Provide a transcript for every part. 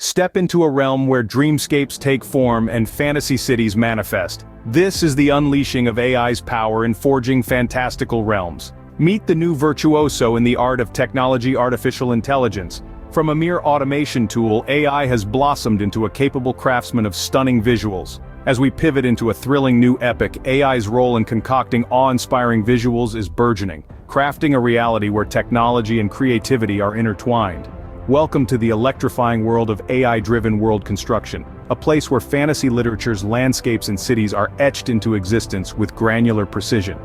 Step into a realm where dreamscapes take form and fantasy cities manifest. This is the unleashing of AI's power in forging fantastical realms. Meet the new virtuoso in the art of technology, artificial intelligence. From a mere automation tool, AI has blossomed into a capable craftsman of stunning visuals. As we pivot into a thrilling new epic, AI's role in concocting awe-inspiring visuals is burgeoning, crafting a reality where technology and creativity are intertwined. Welcome to the electrifying world of AI-driven world construction, a place where fantasy literature's landscapes and cities are etched into existence with granular precision.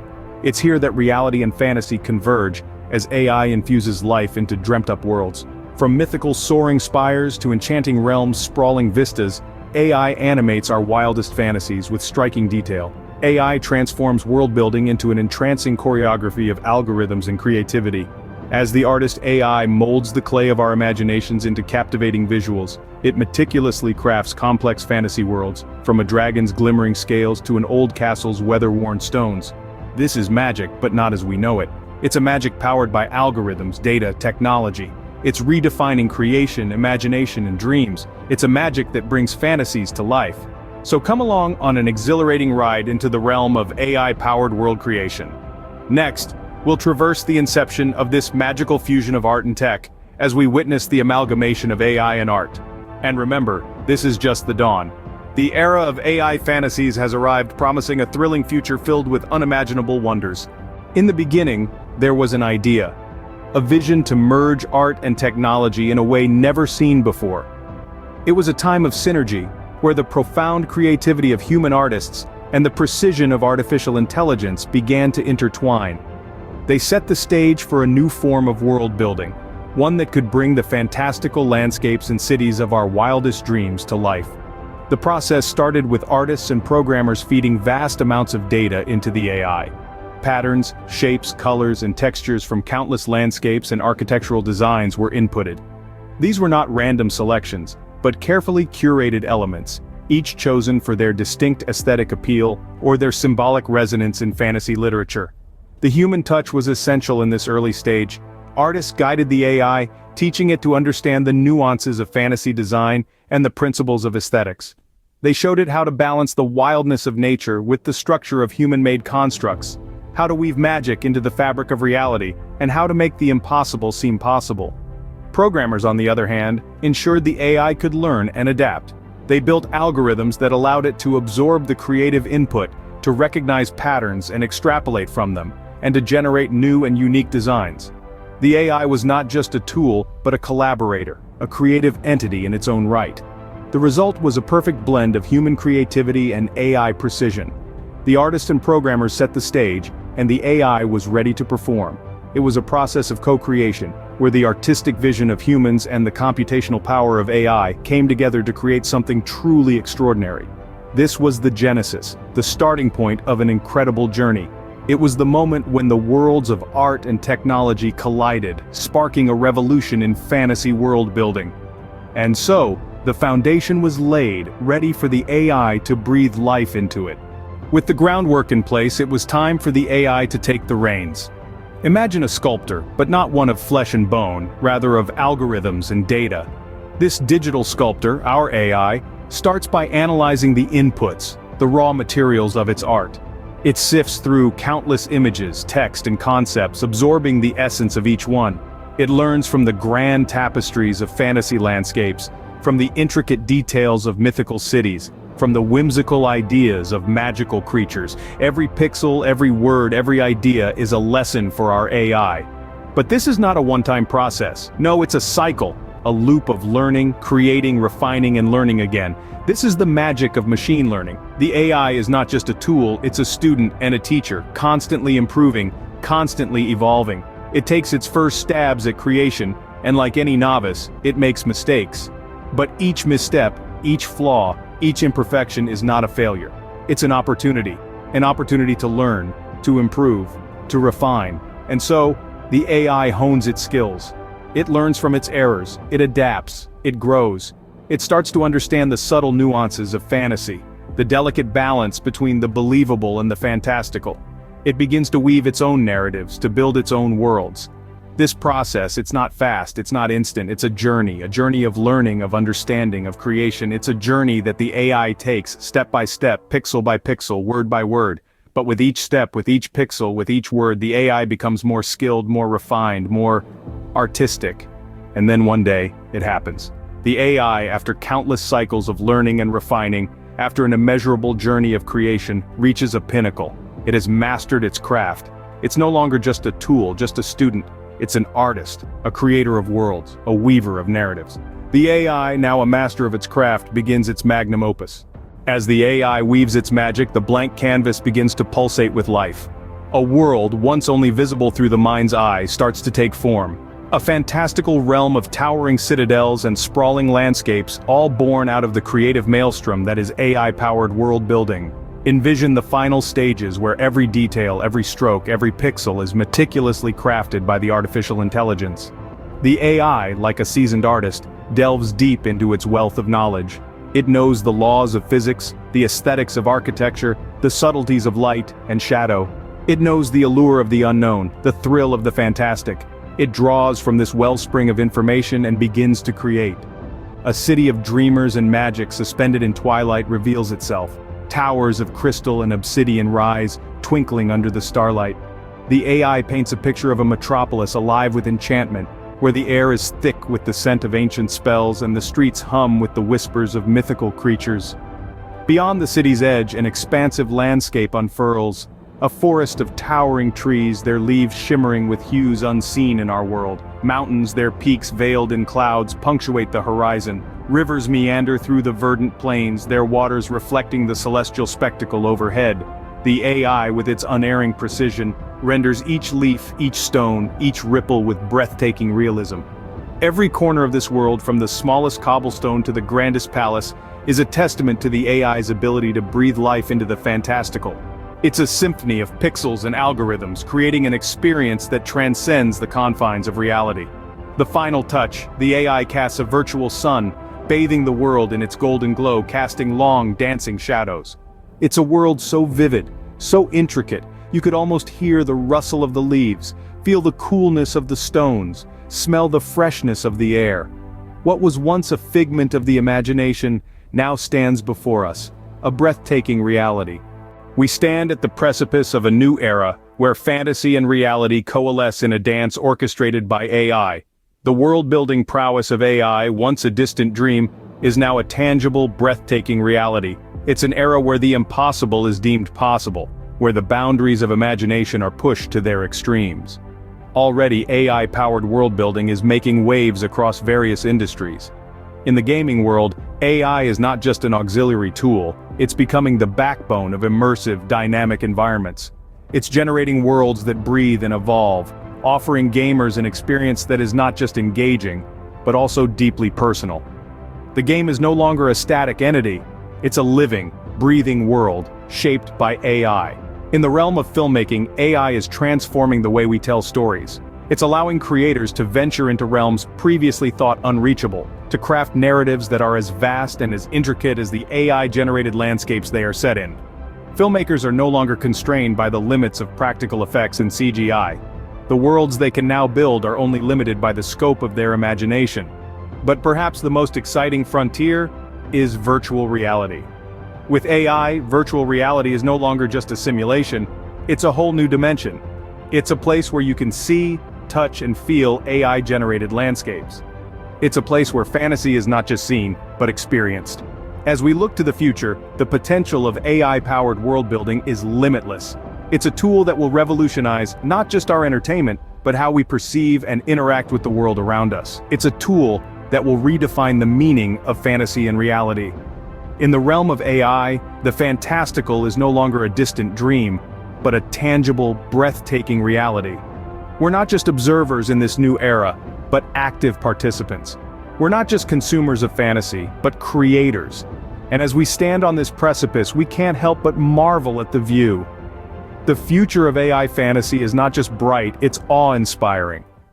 It's here that reality and fantasy converge, as AI infuses life into dreamt-up worlds. From mythical soaring spires to enchanting realms' sprawling vistas, AI animates our wildest fantasies with striking detail. AI transforms world-building into an entrancing choreography of algorithms and creativity. As the artist AI molds the clay of our imaginations into captivating visuals, it meticulously crafts complex fantasy worlds, from a dragon's glimmering scales to an old castle's weather-worn stones. This is magic, but not as we know it. It's a magic powered by algorithms, data, technology. It's redefining creation, imagination, and dreams. It's a magic that brings fantasies to life. So come along on an exhilarating ride into the realm of AI-powered world creation. Next, we'll traverse the inception of this magical fusion of art and tech, as we witness the amalgamation of AI and art. And remember, this is just the dawn. The era of AI fantasies has arrived, promising a thrilling future filled with unimaginable wonders. In the beginning, there was an idea. A vision to merge art and technology in a way never seen before. It was a time of synergy, where the profound creativity of human artists and the precision of artificial intelligence began to intertwine. They set the stage for a new form of world building, one that could bring the fantastical landscapes and cities of our wildest dreams to life. The process started with artists and programmers feeding vast amounts of data into the AI. Patterns, shapes, colors, and textures from countless landscapes and architectural designs were inputted. These were not random selections, but carefully curated elements, each chosen for their distinct aesthetic appeal or their symbolic resonance in fantasy literature. The human touch was essential in this early stage. Artists guided the AI, teaching it to understand the nuances of fantasy design and the principles of aesthetics. They showed it how to balance the wildness of nature with the structure of human-made constructs, how to weave magic into the fabric of reality, and how to make the impossible seem possible. Programmers, on the other hand, ensured the AI could learn and adapt. They built algorithms that allowed it to absorb the creative input, to recognize patterns and extrapolate from them, and to generate new and unique designs. The AI was not just a tool, but a collaborator, a creative entity in its own right. The result was a perfect blend of human creativity and AI precision. The artists and programmers set the stage, and the AI was ready to perform. It was a process of co-creation, where the artistic vision of humans and the computational power of AI came together to create something truly extraordinary. This was the genesis, the starting point of an incredible journey. It was the moment when the worlds of art and technology collided, sparking a revolution in fantasy world building. And so, the foundation was laid, ready for the AI to breathe life into it. With the groundwork in place, it was time for the AI to take the reins. Imagine a sculptor, but not one of flesh and bone, rather of algorithms and data. This digital sculptor, our AI, starts by analyzing the inputs, the raw materials of its art. It sifts through countless images, text, and concepts, absorbing the essence of each one. It learns from the grand tapestries of fantasy landscapes, from the intricate details of mythical cities, from the whimsical ideas of magical creatures. Every pixel, every word, every idea is a lesson for our AI. But this is not a one-time process. No, it's a cycle, a loop of learning, creating, refining, and learning again. This is the magic of machine learning. The AI is not just a tool, it's a student and a teacher, constantly improving, constantly evolving. It takes its first stabs at creation, and like any novice, it makes mistakes. But each misstep, each flaw, each imperfection is not a failure. It's an opportunity to learn, to improve, to refine. And so, the AI hones its skills. It learns from its errors, it adapts, it grows. It starts to understand the subtle nuances of fantasy, the delicate balance between the believable and the fantastical. It begins to weave its own narratives, to build its own worlds. This process, it's not fast, it's not instant, it's a journey of learning, of understanding, of creation. It's a journey that the AI takes step by step, pixel by pixel, word by word. But with each step, with each pixel, with each word, the AI becomes more skilled, more refined, more artistic. And then one day, it happens. The AI, after countless cycles of learning and refining, after an immeasurable journey of creation, reaches a pinnacle. It has mastered its craft. It's no longer just a tool, just a student. It's an artist, a creator of worlds, a weaver of narratives. The AI, now a master of its craft, begins its magnum opus. As the AI weaves its magic, the blank canvas begins to pulsate with life. A world, once only visible through the mind's eye, starts to take form. A fantastical realm of towering citadels and sprawling landscapes, all born out of the creative maelstrom that is AI-powered world building. Envision the final stages where every detail, every stroke, every pixel is meticulously crafted by the artificial intelligence. The AI, like a seasoned artist, delves deep into its wealth of knowledge. It knows the laws of physics, the aesthetics of architecture, the subtleties of light and shadow. It knows the allure of the unknown, the thrill of the fantastic. It draws from this wellspring of information and begins to create. A city of dreamers and magic suspended in twilight reveals itself. Towers of crystal and obsidian rise, twinkling under the starlight. The AI paints a picture of a metropolis alive with enchantment, where the air is thick with the scent of ancient spells and the streets hum with the whispers of mythical creatures. Beyond the city's edge, an expansive landscape unfurls, a forest of towering trees, their leaves shimmering with hues unseen in our world. Mountains, their peaks veiled in clouds, punctuate the horizon. Rivers meander through the verdant plains, their waters reflecting the celestial spectacle overhead. The AI, with its unerring precision, renders each leaf, each stone, each ripple with breathtaking realism. Every corner of this world, from the smallest cobblestone to the grandest palace, is a testament to the AI's ability to breathe life into the fantastical. It's a symphony of pixels and algorithms, creating an experience that transcends the confines of reality. The final touch, the AI casts a virtual sun, bathing the world in its golden glow, casting long, dancing shadows. It's a world so vivid, so intricate, you could almost hear the rustle of the leaves, feel the coolness of the stones, smell the freshness of the air. What was once a figment of the imagination now stands before us, a breathtaking reality. We stand at the precipice of a new era, where fantasy and reality coalesce in a dance orchestrated by AI. The world-building prowess of AI, once a distant dream, is now a tangible, breathtaking reality. It's an era where the impossible is deemed possible, where the boundaries of imagination are pushed to their extremes. Already, AI-powered world-building is making waves across various industries. In the gaming world, AI is not just an auxiliary tool, it's becoming the backbone of immersive, dynamic environments. It's generating worlds that breathe and evolve, offering gamers an experience that is not just engaging, but also deeply personal. The game is no longer a static entity, it's a living, breathing world, shaped by AI. In the realm of filmmaking, AI is transforming the way we tell stories. It's allowing creators to venture into realms previously thought unreachable, to craft narratives that are as vast and as intricate as the AI-generated landscapes they are set in. Filmmakers are no longer constrained by the limits of practical effects and CGI. The worlds they can now build are only limited by the scope of their imagination. But perhaps the most exciting frontier is virtual reality. With AI, virtual reality is no longer just a simulation, it's a whole new dimension. It's a place where you can see, touch, and feel AI-generated landscapes. It's a place where fantasy is not just seen, but experienced. As we look to the future, the potential of AI-powered world-building is limitless. It's a tool that will revolutionize not just our entertainment, but how we perceive and interact with the world around us. It's a tool that will redefine the meaning of fantasy and reality. In the realm of AI, the fantastical is no longer a distant dream, but a tangible, breathtaking reality. We're not just observers in this new era, but active participants. We're not just consumers of fantasy, but creators. And as we stand on this precipice, we can't help but marvel at the view. The future of AI fantasy is not just bright, it's awe-inspiring.